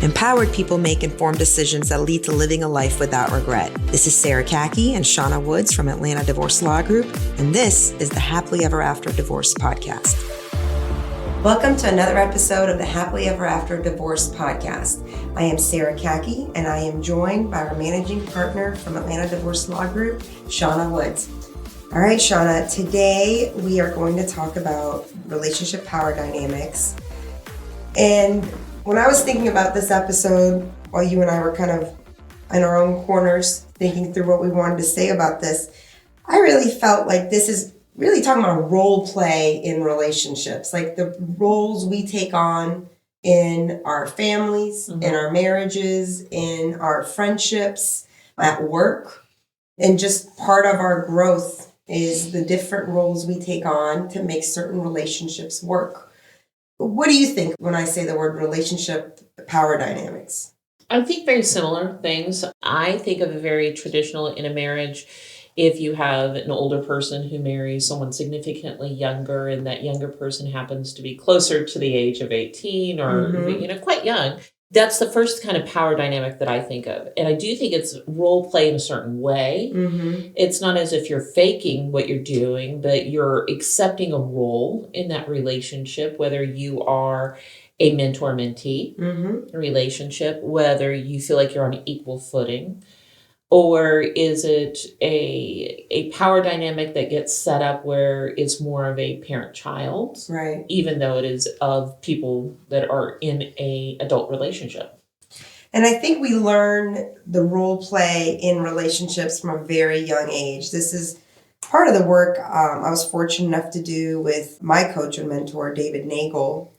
Empowered people make informed decisions that lead to living a life without regret. This is Sarah Kaki and Shauna Woods from Atlanta Divorce Law Group, and this is the Happily Ever After Divorce Podcast. Welcome to another episode of the Happily Ever After Divorce Podcast. I am Sarah Kaki, and I am joined by our managing partner from Atlanta Divorce Law Group, Shauna Woods. All right, Shauna, today we are going to talk about relationship power dynamics. And when I was thinking about this episode, while you and I were kind of in our own corners thinking through what we wanted to say about this, I really felt like this is really talking about role play in relationships, like the roles we take on in our families, in our marriages, in our friendships, at work, and just part of our growth is the different roles we take on to make certain relationships work. What do you think when I say the word relationship power dynamics? I think very similar things. I think of a very traditional in a marriage. If you have an older person who marries someone significantly younger and that younger person happens to be closer to the age of 18 or quite young, that's the first kind of power dynamic that I think of. And I do think it's role play in a certain way. It's not as if you're faking what you're doing, but you're accepting a role in that relationship, whether you are a mentor-mentee relationship, whether you feel like you're on equal footing. Or is it a power dynamic that gets set up where it's more of a parent-child, right? Even though it is of people that are in a adult relationship. And I think we learn the role play in relationships from a very young age. This is part of the work I was fortunate enough to do with my coach and mentor, David Nagel.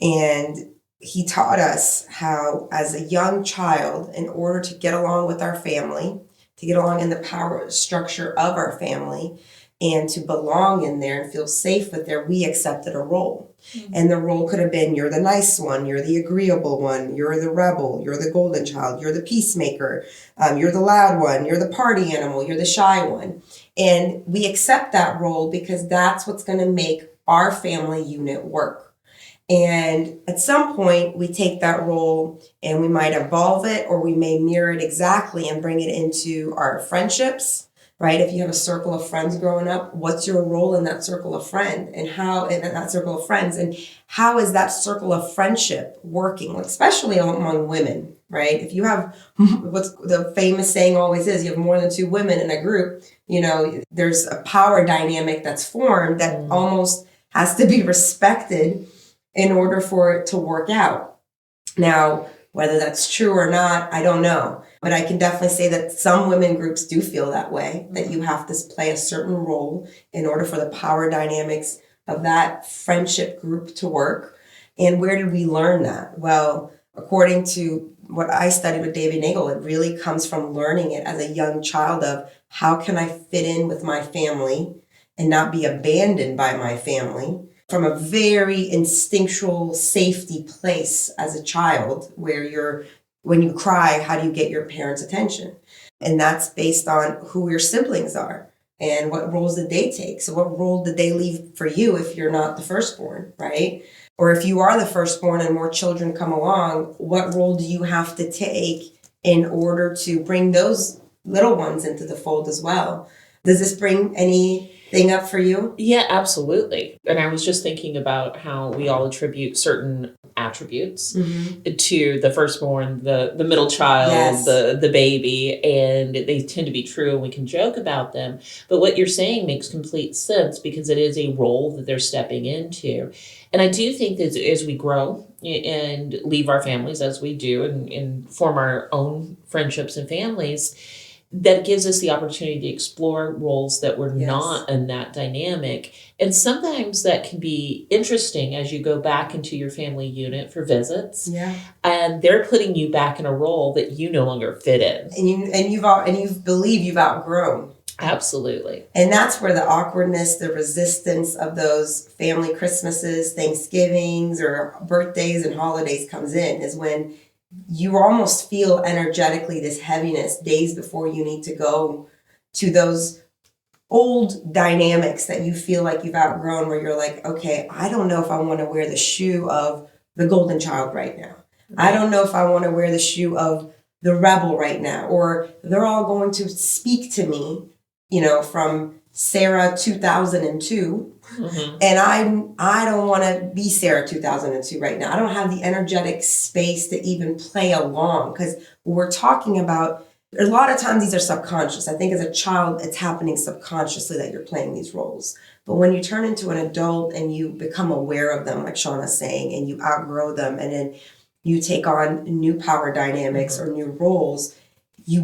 And he taught us how, as a young child, in order to get along with our family, to get along in the power structure of our family, and to belong in there and feel safe with there, we accepted a role. And the role could have been, you're the nice one, you're the agreeable one, you're the rebel, you're the golden child, you're the peacemaker, you're the loud one, you're the party animal, you're the shy one. And we accept that role because that's what's going to make our family unit work. And at some point, we take that role and we might evolve it, or we may mirror it exactly and bring it into our friendships, right? If you have a circle of friends growing up, what's your role in that circle of friends, and how is that circle of friendship working, especially among women, right? If you have what's the famous saying always is, you have more than two women in a group, there's a power dynamic that's formed that almost has to be respected in order for it to work out. Now, whether that's true or not, I don't know. But I can definitely say that some women groups do feel that way, that you have to play a certain role in order for the power dynamics of that friendship group to work. And where did we learn that? Well, according to what I studied with David Nagel, it really comes from learning it as a young child of how can I fit in with my family and not be abandoned by my family, from a very instinctual safety place as a child, where when you cry, how do you get your parents' attention? And that's based on who your siblings are and what roles did they take. So what role did they leave for you if you're not the firstborn, right? Or if you are the firstborn and more children come along, what role do you have to take in order to bring those little ones into the fold as well? Does this bring anything up for you? Yeah, absolutely. And I was just thinking about how we all attribute certain attributes to the firstborn, the middle child, the baby, and they tend to be true and we can joke about them. But what you're saying makes complete sense because it is a role that they're stepping into. And I do think that as we grow and leave our families as we do and form our own friendships and families, that gives us the opportunity to explore roles that were not in that dynamic. And sometimes that can be interesting as you go back into your family unit for visits. Yeah. And they're putting you back in a role that you no longer fit in. And you believe you've outgrown. Absolutely. And that's where the awkwardness, the resistance of those family Christmases, Thanksgivings, or birthdays and holidays comes in, is when you almost feel energetically this heaviness days before you need to go to those old dynamics that you feel like you've outgrown, where you're like, okay, I don't know if I want to wear the shoe of the golden child right now. I don't know if I want to wear the shoe of the rebel right now, or they're all going to speak to me, from Sarah 2002. And I don't want to be Sarah 2002 right now. I don't have the energetic space to even play along, because we're talking about, a lot of times these are subconscious. I think as a child, it's happening subconsciously that you're playing these roles. But when you turn into an adult and you become aware of them, like Shauna's saying, and you outgrow them, and then you take on new power dynamics or new roles, you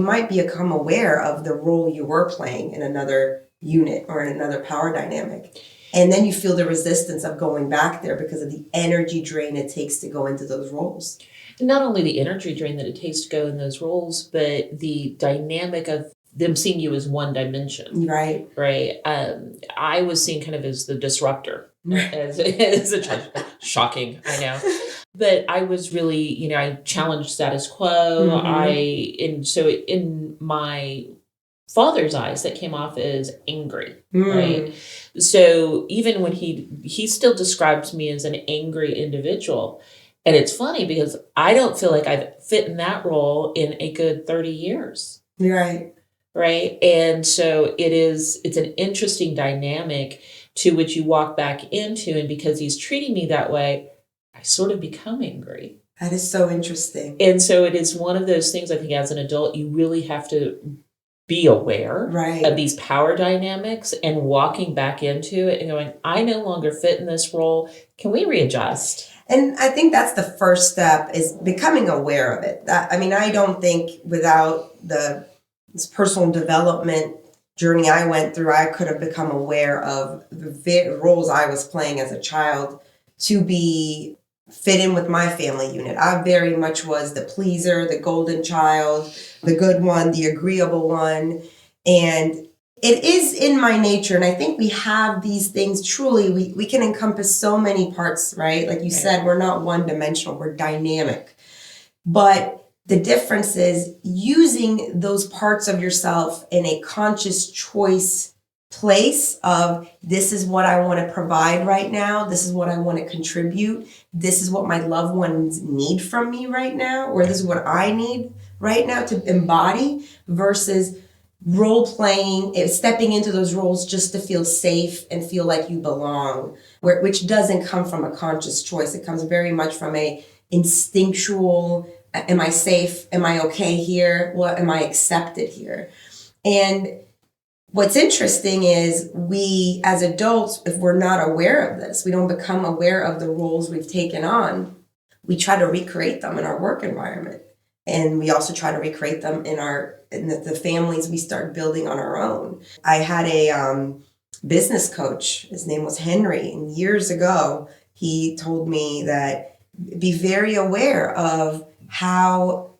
might become aware of the role you were playing in another unit or in another power dynamic. And then you feel the resistance of going back there because of the energy drain it takes to go into those roles. And not only the energy drain that it takes to go in those roles, but the dynamic of them seeing you as one dimension. Right. Right. I was seen kind of as the disruptor, as a child. Shocking, I know. But I was really, I challenged status quo. And so in my father's eyes, that came off as angry, right? So even when he still describes me as an angry individual. And it's funny because I don't feel like I've fit in that role in a good 30 years. Right. Right. And so it's an interesting dynamic to which you walk back into. And because he's treating me that way, I sort of become angry. That is so interesting. And so it is one of those things, I think, as an adult, you really have to be aware of these power dynamics and walking back into it and going, I no longer fit in this role. Can we readjust? And I think that's the first step, is becoming aware of it. I don't think without this personal development journey I went through, I could have become aware of the roles I was playing as a child to be fit in with my family unit. I very much was the pleaser, the golden child, the good one, the agreeable one. And it is in my nature. And I think we have these things truly, we can encompass so many parts, right? Like you said, we're not one dimensional, we're dynamic. But the difference is using those parts of yourself in a conscious choice place of, this is what I want to provide right now. This is what I want to contribute. This is what my loved ones need from me right now, or this is what I need right now to embody, versus role playing, stepping into those roles just to feel safe and feel like you belong, which doesn't come from a conscious choice. It comes very much from a instinctual, am I safe? Am I okay here? What am I accepted here? And what's interesting is, we as adults, if we're not aware of this, we don't become aware of the roles we've taken on, we try to recreate them in our work environment. And we also try to recreate them in the families we start building on our own. I had a business coach, his name was Henry, and years ago, he told me that be very aware of how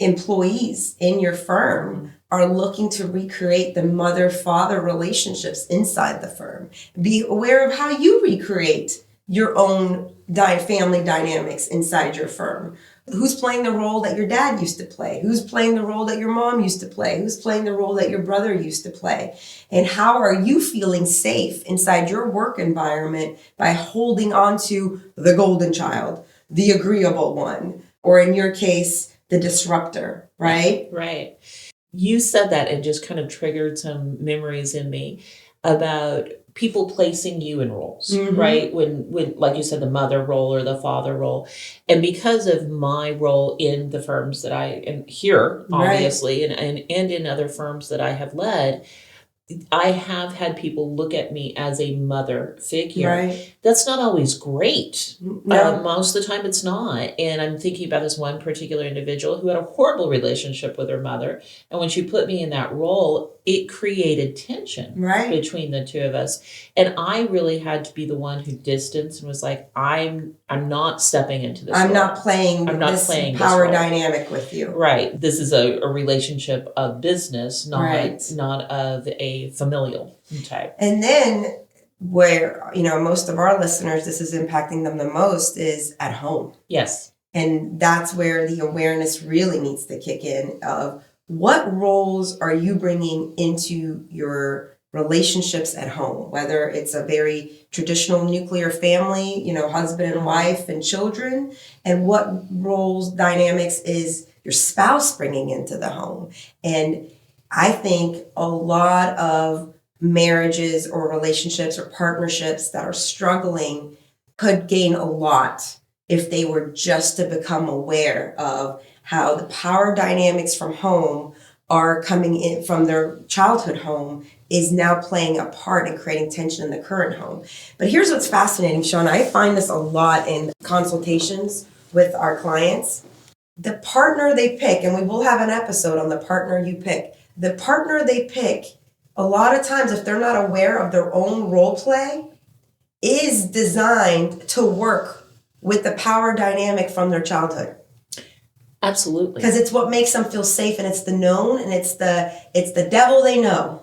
employees in your firm are looking to recreate the mother-father relationships inside the firm. Be aware of how you recreate your own family dynamics inside your firm. Who's playing the role that your dad used to play? Who's playing the role that your mom used to play? Who's playing the role that your brother used to play? And how are you feeling safe inside your work environment by holding on to the golden child, the agreeable one, or in your case, the disruptor, right? Right. You said that and just kind of triggered some memories in me about people placing you in roles, right? When, like you said, the mother role or the father role. And because of my role in the firms that I am here, obviously, and in other firms that I have led, I have had people look at me as a mother figure. Right. That's not always great. No. Most of the time it's not. And I'm thinking about this one particular individual who had a horrible relationship with her mother. And when she put me in that role, it created tension between the two of us. And I really had to be the one who distanced and was like, I'm not stepping into this I'm role. not playing this power dynamic with you. Right. This is a relationship of business, not of a familial type. And then where, most of our listeners, this is impacting them the most, is at home. Yes. And that's where the awareness really needs to kick in of, what roles are you bringing into your relationships at home, whether it's a very traditional nuclear family, husband and wife and children, and what roles dynamics is your spouse bringing into the home. And I think a lot of marriages or relationships or partnerships that are struggling could gain a lot if they were just to become aware of how the power dynamics from home are coming in from their childhood home is now playing a part in creating tension in the current home. But here's what's fascinating, Sean. I find this a lot in consultations with our clients. The partner they pick, and we will have an episode on the partner you pick. The partner they pick, a lot of times, if they're not aware of their own role play, is designed to work with the power dynamic from their childhood. Absolutely. Because it's what makes them feel safe, and it's the known, and it's the devil they know.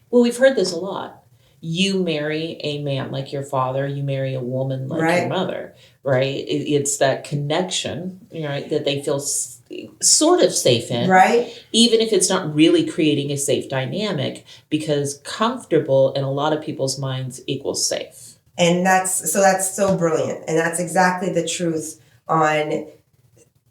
Well, we've heard this a lot. You marry a man like your father, you marry a woman like your mother, right? It's that connection, right, that they feel sort of safe in. Right. Even if it's not really creating a safe dynamic, because comfortable in a lot of people's minds equals safe. And that's so brilliant. And that's exactly the truth on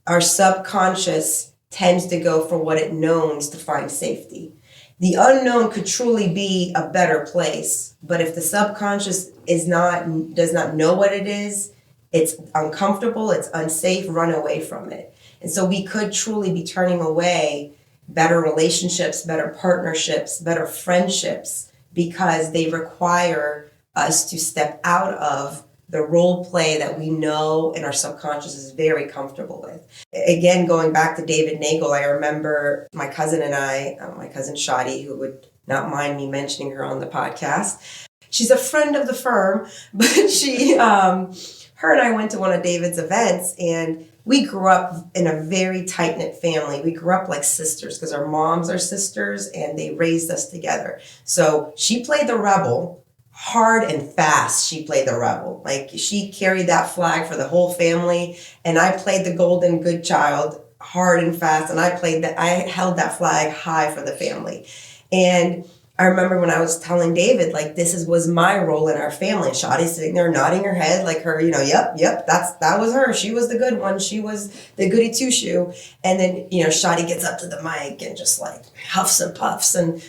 our subconscious tends to go for what it knows to find safety. The unknown could truly be a better place, but if the subconscious does not know what it is, it's uncomfortable, it's unsafe, run away from it. And so we could truly be turning away better relationships, better partnerships, better friendships, because they require us to step out of the role play that we know and our subconscious is very comfortable with. Again, going back to David Nagel, I remember my cousin and I, my cousin Shadi, who would not mind me mentioning her on the podcast. She's a friend of the firm, but her and I went to one of David's events, and we grew up in a very tight-knit family. We grew up like sisters because our moms are sisters and they raised us together. So she played the rebel. Hard and fast, she played the rebel. Like, she carried that flag for the whole family, and I played the golden good child, hard and fast, and I held that flag high for the family. And I remember when I was telling David, like, was my role in our family. Shadi's sitting there nodding her head, like her, yep, that was her. She was the good one. She was the goody two-shoe. And then, Shadi gets up to the mic and just like huffs and puffs and,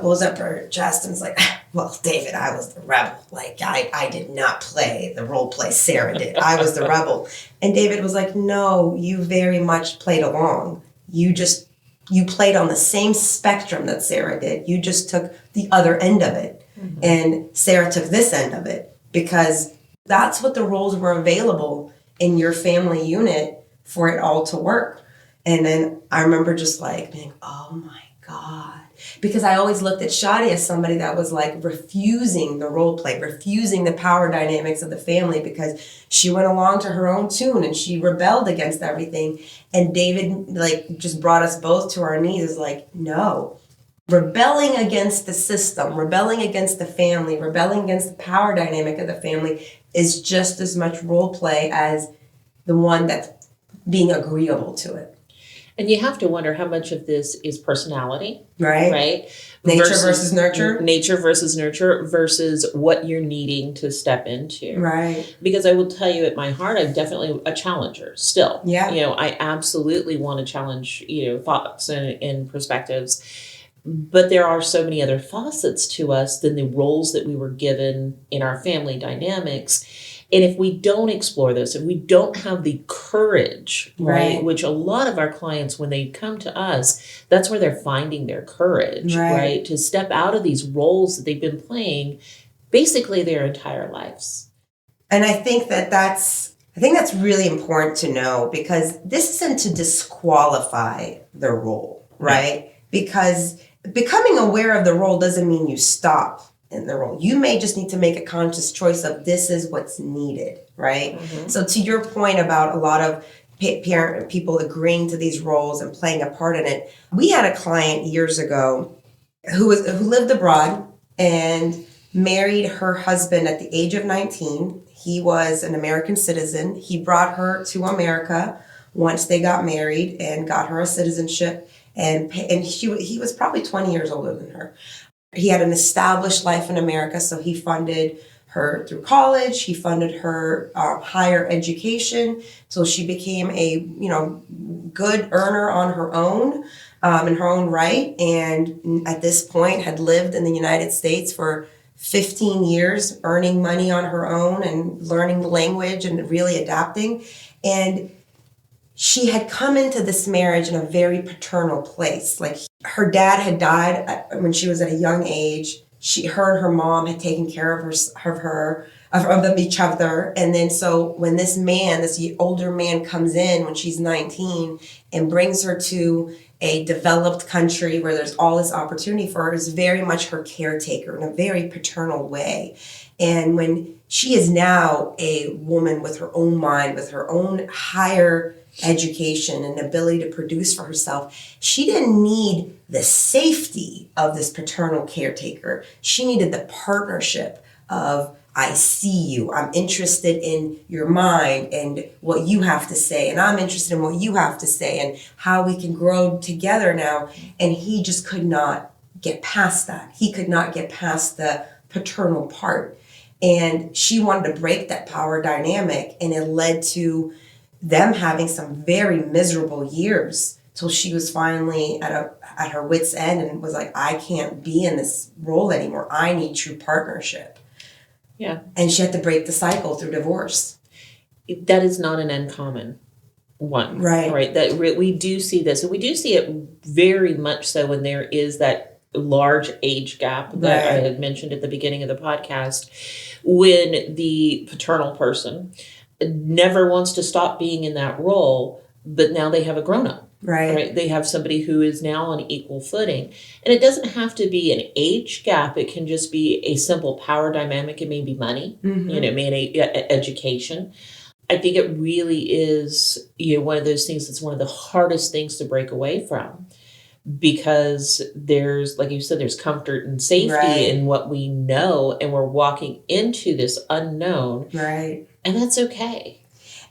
blows up her chest and is like, well, David, I was the rebel. Like, I did not play the role play Sarah did. I was the rebel. And David was like, no, you very much played along. You played on the same spectrum that Sarah did. You just took the other end of it. Mm-hmm. And Sarah took this end of it, because that's what the roles were available in your family unit for it all to work. And then I remember just like being, oh my God. Because I always looked at Shadi as somebody that was like refusing the role play, refusing the power dynamics of the family, because she went along to her own tune and she rebelled against everything. And David like just brought us both to our knees. Is like, no, rebelling against the system, rebelling against the family, rebelling against the power dynamic of the family is just as much role play as the one that's being agreeable to it. And you have to wonder how much of this is personality, right? Nature versus nurture. Nature versus nurture versus what you're needing to step into. Right. Because I will tell you, at my heart, I'm definitely a challenger still. Yeah. I absolutely want to challenge, thoughts and perspectives. But there are so many other facets to us than the roles that we were given in our family dynamics. And if we don't explore this, if we don't have the courage, right, which a lot of our clients, when they come to us, that's where they're finding their courage, right, to step out of these roles that they've been playing basically their entire lives. And I think that's really important to know, because this isn't to disqualify the role, right? Because becoming aware of the role doesn't mean you stop in the role. You may just need to make a conscious choice of this is what's needed, right? Mm-hmm. So to your point about a lot of people agreeing to these roles and playing a part in it, we had a client years ago who lived abroad and married her husband at the age of 19. He was an American citizen. He brought her to America once they got married and got her a citizenship, and he was probably 20 years older than her. He had an established life in America, so he funded her through college. He funded her higher education, so she became a good earner on her own, in her own right. And at this point, had lived in the United States for 15 years, earning money on her own and learning the language and really adapting. And she had come into this marriage in a very paternal place. Like, her dad had died when she was at a young age. Her and her mom had taken care of them, each other. And then so when this older man comes in when she's 19 and brings her to a developed country where there's all this opportunity for her, is very much her caretaker in a very paternal way. And when she is now a woman with her own mind, with her own higher education and ability to produce for herself, she didn't need the safety of this paternal caretaker. She needed the partnership of, I see you, I'm interested in your mind and what you have to say, and I'm interested in what you have to say and how we can grow together now. And he just could not get past that. He could not get past the paternal part. And she wanted to break that power dynamic, and it led to them having some very miserable years till she was finally at her wit's end and was like, I can't be in this role anymore. I need true partnership. Yeah. And she had to break the cycle through divorce. That is not an uncommon one. Right. Right. That we do see this, and we do see it very much so when there is that large age gap that I had mentioned at the beginning of the podcast, when the paternal person never wants to stop being in that role, but now they have a grown-up. Right. They have somebody who is now on equal footing. And it doesn't have to be an age gap. It can just be a simple power dynamic. It may be money, it may be education. I think it really is, one of those things that's one of the hardest things to break away from, because there's, like you said, there's comfort and safety in what we know, and we're walking into this unknown. Right. And that's okay.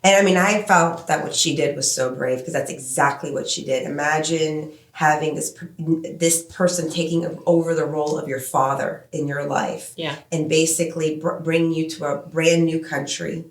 And I mean, I felt that what she did was so brave, because that's exactly what she did. Imagine having this person taking over the role of your father in your life, and basically bringing you to a brand new country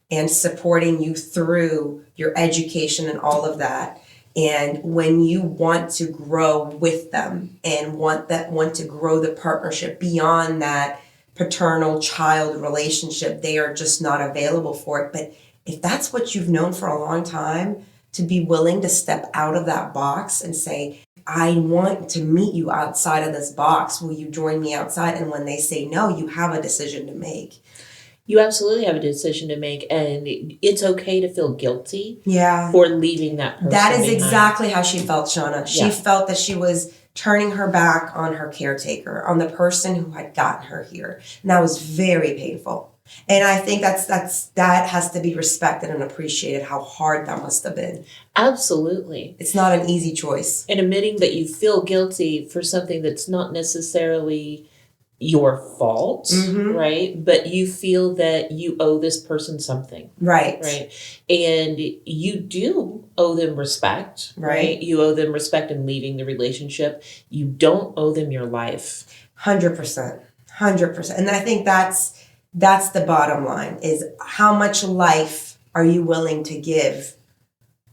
and supporting you through your education and all of that. And when you want to grow with them and want to grow the partnership beyond that paternal child relationship, they are just not available for it. But if that's what you've known for a long time, to be willing to step out of that box and say, I want to meet you outside of this box. Will you join me outside? And when they say no, you have a decision to make. You absolutely have a decision to make, and it's okay to feel guilty Yeah. for leaving that person That is behind. exactly how she felt, Shauna. She felt that she was turning her back on her caretaker, on the person who had gotten her here. And that was very painful. And I think that has to be respected and appreciated, how hard that must have been. Absolutely. It's not an easy choice. And admitting that you feel guilty for something that's not necessarily your fault, right? But you feel that you owe this person something. Right. Right. And you do owe them respect, right? You owe them respect in leaving the relationship. You don't owe them your life. 100%. 100%. And I think that's the bottom line, is how much life are you willing to give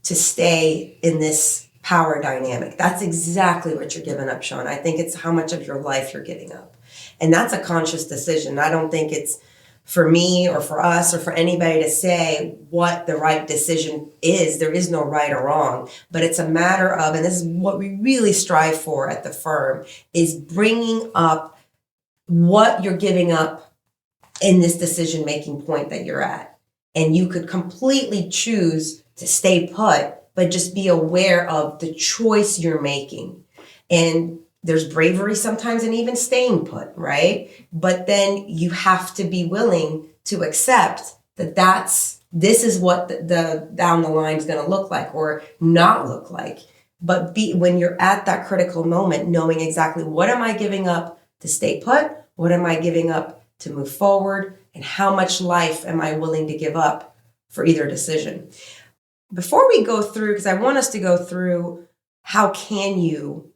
to stay in this power dynamic? That's exactly what you're giving up, Sean. I think it's how much of your life you're giving up. And that's a conscious decision. I don't think it's for me or for us or for anybody to say what the right decision is. There is no right or wrong, but it's a matter of, and this is what we really strive for at the firm, is bringing up what you're giving up in this decision-making point that you're at. And you could completely choose to stay put, but just be aware of the choice you're making. And there's bravery sometimes in even staying put, right? But then you have to be willing to accept that this is what the down the line is going to look like or not look like. But when you're at that critical moment, knowing exactly what am I giving up to stay put? What am I giving up to move forward? And how much life am I willing to give up for either decision? Before we go through, because I want us to go through, how can you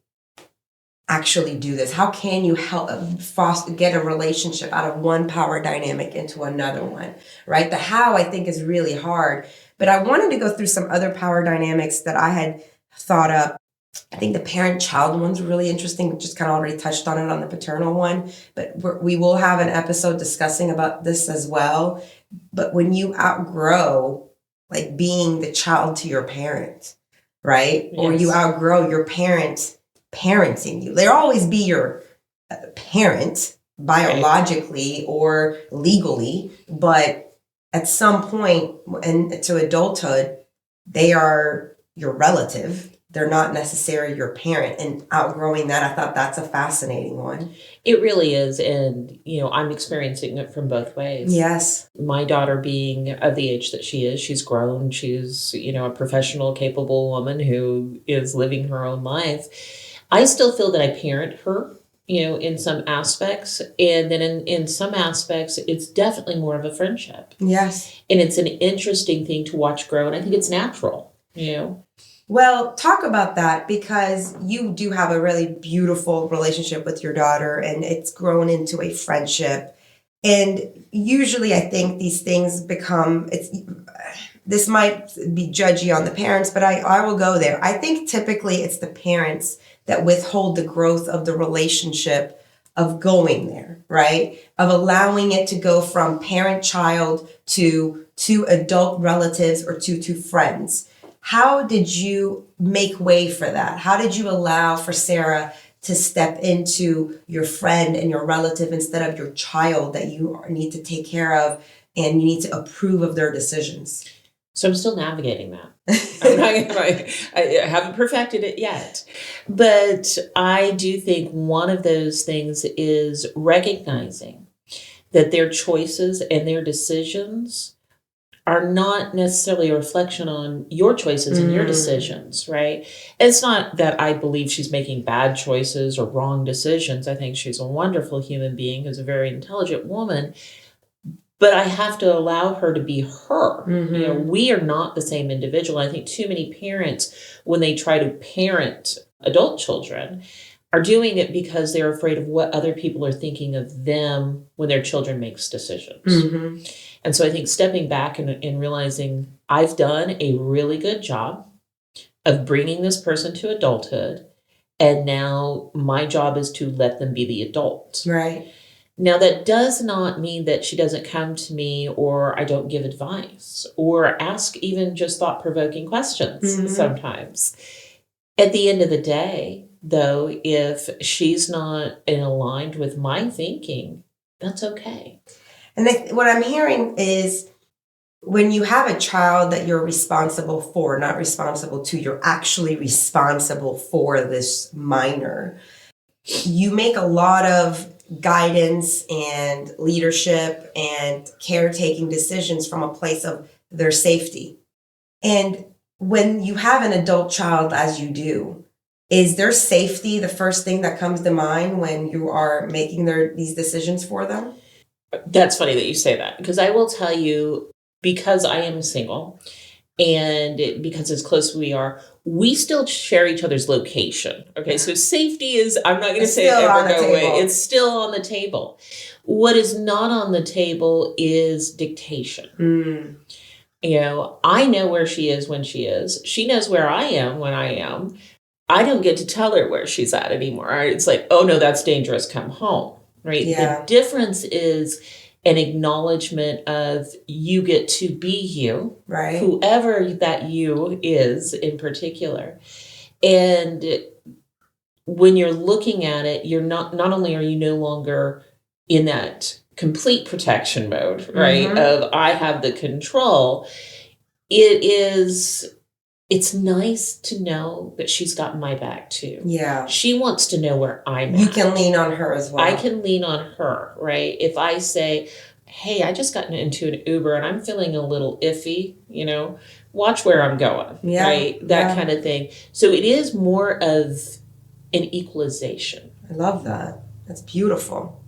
actually do this? How can you help foster, get a relationship out of one power dynamic into another one, right? The how, I think, is really hard. But I wanted to go through some other power dynamics that I had thought up. I think the parent-child one's really interesting. We just kind of already touched on it on the paternal one, but we will have an episode discussing about this as well. But when you outgrow, like, being the child to your parent, right? Or you outgrow your parent parenting you. They'll always be your parent biologically or legally, but at some point and to adulthood, they are your relative. They're not necessarily your parent. And outgrowing that, I thought that's a fascinating one. It really is. And, I'm experiencing it from both ways. Yes. My daughter being of the age that she is, she's grown. She's, a professional, capable woman who is living her own life. I still feel that I parent her, in some aspects. And then in some aspects, it's definitely more of a friendship. Yes. And it's an interesting thing to watch grow. And I think it's natural, Well, talk about that, because you do have a really beautiful relationship with your daughter and it's grown into a friendship. And usually I think these things this might be judgy on the parents, but I will go there. I think typically it's the parents that withhold the growth of the relationship of going there, right? Of allowing it to go from parent-child to adult relatives or to friends. How did you make way for that? How did you allow for Sarah to step into your friend and your relative instead of your child that you need to take care of and you need to approve of their decisions? So I'm still navigating that. I haven't perfected it yet. But I do think one of those things is recognizing that their choices and their decisions are not necessarily a reflection on your choices and your decisions, right? It's not that I believe she's making bad choices or wrong decisions. I think she's a wonderful human being who's a very intelligent woman. But I have to allow her to be her. We are not the same individual. I think too many parents, when they try to parent adult children, are doing it because they're afraid of what other people are thinking of them when their children makes decisions. And so I think stepping back and realizing I've done a really good job of bringing this person to adulthood, and now my job is to let them be the adult. Right. Now, that does not mean that she doesn't come to me or I don't give advice or ask even just thought-provoking questions sometimes. At the end of the day, though, if she's not aligned with my thinking, that's okay. And what I'm hearing is when you have a child that you're responsible for, not responsible to, you're actually responsible for this minor, you make a lot of guidance and leadership and caretaking decisions from a place of their safety. And when you have an adult child, as you do, is their safety the first thing that comes to mind when you are making these decisions for them? That's funny that you say that, because I will tell you, because I am single and because as close as we are, we still share each other's location. Okay, so safety is, I'm not going to say it ever go away. It's still on the table. What is not on the table is dictation. I know where she is when she is. She knows where I am when I am. I don't get to tell her where she's at anymore. It's like, oh no, that's dangerous, come home. Right? Yeah. The difference is an acknowledgement of you get to be you, right? Whoever that you is in particular. And when you're looking at it, you're not only are you no longer in that complete protection mode, right? Of I have the control. It's nice to know that she's got my back too. Yeah. She wants to know where I'm at. You can lean on her as well. I can lean on her, right? If I say, hey, I just got into an Uber and I'm feeling a little iffy, watch where I'm going, right? That kind of thing. So it is more of an equalization. I love that. That's beautiful.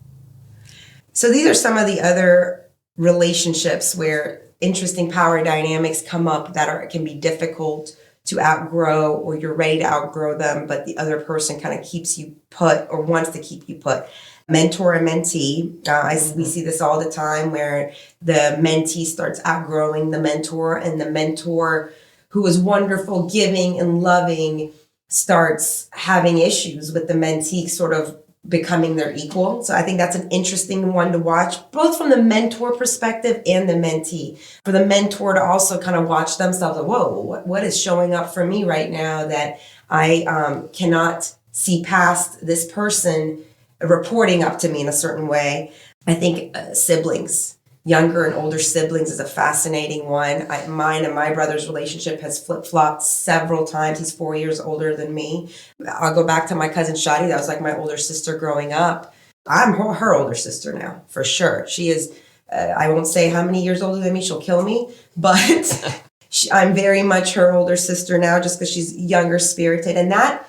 So these are some of the other relationships where interesting power dynamics come up that can be difficult to outgrow, or you're ready to outgrow them, but the other person kind of keeps you put or wants to keep you put. Mentor and mentee. We see this all the time where the mentee starts outgrowing the mentor, and the mentor, who is wonderful, giving, and loving, starts having issues with the mentee sort of becoming their equal. So I think that's an interesting one to watch, both from the mentor perspective and the mentee. For the mentor to also kind of watch themselves, like, whoa, what is showing up for me right now that I cannot see past this person reporting up to me in a certain way. I think siblings, younger and older siblings, is a fascinating one. Mine and my brother's relationship has flip-flopped several times. He's 4 years older than me. I'll go back to my cousin Shadi. That was like my older sister growing up. I'm her older sister now, for sure. She is, I won't say how many years older than me. She'll kill me. But I'm very much her older sister now, just because she's younger spirited. And that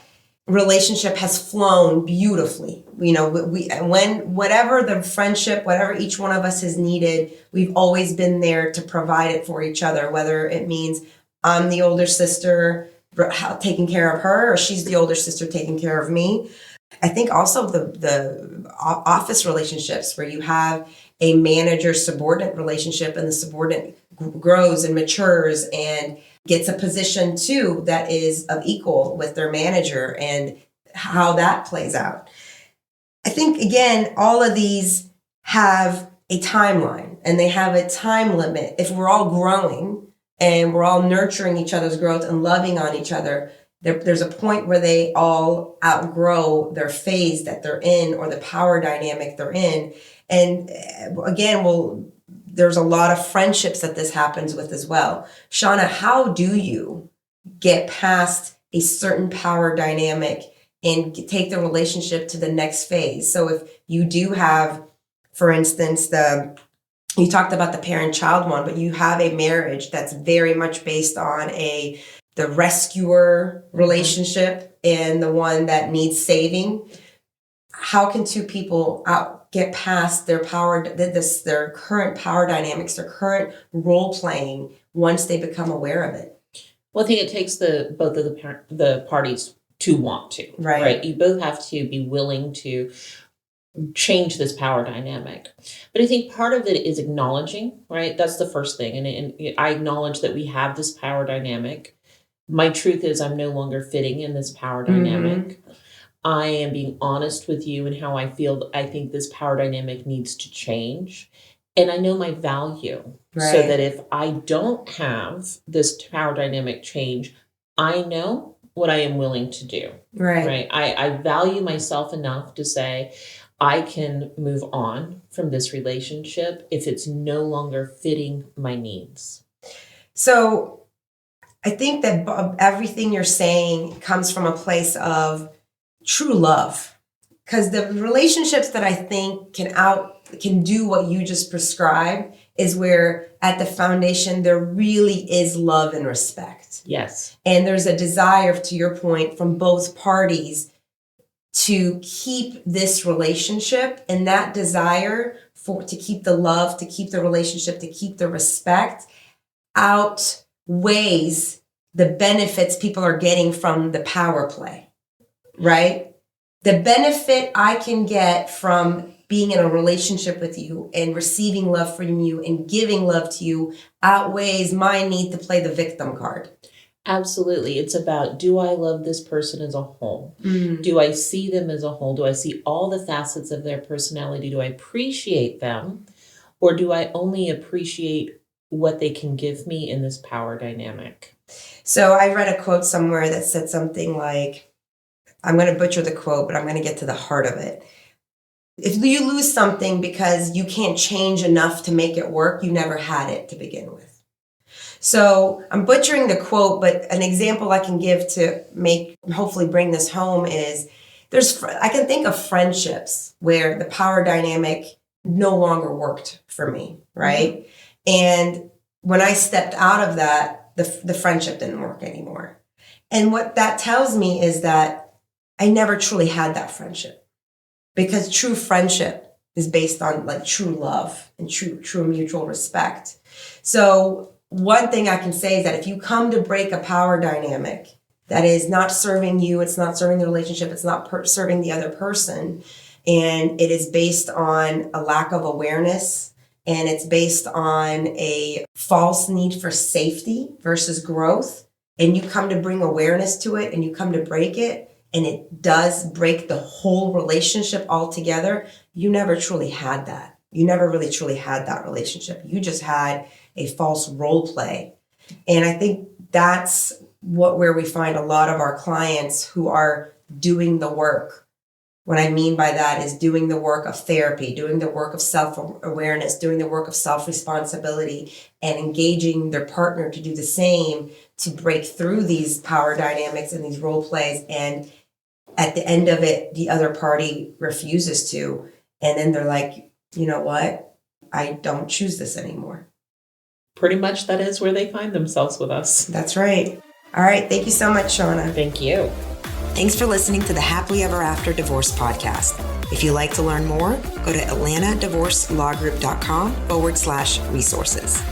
relationship has flown beautifully. Whatever the friendship, whatever each one of us has needed, we've always been there to provide it for each other, whether it means I'm the older sister taking care of her, or she's the older sister taking care of me. I think also the office relationships where you have a manager-subordinate relationship, and the subordinate grows and matures and gets a position too that is of equal with their manager, and how that plays out. I think, again, all of these have a timeline and they have a time limit. If we're all growing and we're all nurturing each other's growth and loving on each other, there's a point where they all outgrow their phase that they're in, or the power dynamic they're in. And again, there's a lot of friendships that this happens with as well. Shauna, how do you get past a certain power dynamic and take the relationship to the next phase? So if you do have, for instance, you talked about the parent-child one, but you have a marriage that's very much based on the rescuer relationship and the one that needs saving. How can two people get past their their current power dynamics, their current role playing, once they become aware of it? Well, I think it takes both of the parties to want to, right? You both have to be willing to change this power dynamic. But I think part of it is acknowledging, right? That's the first thing. And I acknowledge that we have this power dynamic. My truth is I'm no longer fitting in this power dynamic. I am being honest with you and how I feel. I think this power dynamic needs to change. And I know my value. So that if I don't have this power dynamic change, I know what I am willing to do. Right. I value myself enough to say I can move on from this relationship if it's no longer fitting my needs. So I think that everything you're saying comes from a place of true love, because the relationships that I think can do what you just prescribed is where at the foundation there really is love and respect. Yes. And there's a desire, to your point, from both parties to keep this relationship, and that desire to keep the love, to keep the relationship, to keep the respect outweighs the benefits people are getting from the power play, right? The benefit I can get from being in a relationship with you and receiving love from you and giving love to you outweighs my need to play the victim card. Absolutely. It's about, do I love this person as a whole? Do I see them as a whole? Do I see all the facets of their personality? Do I appreciate them? Or do I only appreciate what they can give me in this power dynamic? So I read a quote somewhere that said something like, I'm going to butcher the quote, but I'm going to get to the heart of it. If you lose something because you can't change enough to make it work, you never had it to begin with. So I'm butchering the quote, but an example I can give to hopefully bring this home is I can think of friendships where the power dynamic no longer worked for me, right? And when I stepped out of that, the friendship didn't work anymore. And what that tells me is that I never truly had that friendship, because true friendship is based on like true love and true mutual respect. So one thing I can say is that if you come to break a power dynamic that is not serving you, it's not serving the relationship, it's not serving the other person, and it is based on a lack of awareness, and it's based on a false need for safety versus growth, and you come to bring awareness to it and you come to break it, and it does break the whole relationship altogether, you never truly had that. You never really truly had that relationship. You just had a false role play. And I think that's where we find a lot of our clients who are doing the work. What I mean by that is doing the work of therapy, doing the work of self-awareness, doing the work of self-responsibility, and engaging their partner to do the same, to break through these power dynamics and these role plays. And at the end of it, the other party refuses to. And then they're like, you know what? I don't choose this anymore. Pretty much that is where they find themselves with us. That's right. All right. Thank you so much, Shauna. Thank you. Thanks for listening to the Happily Ever After Divorce podcast. If you'd like to learn more, go to atlantadivorcelawgroup.com/resources.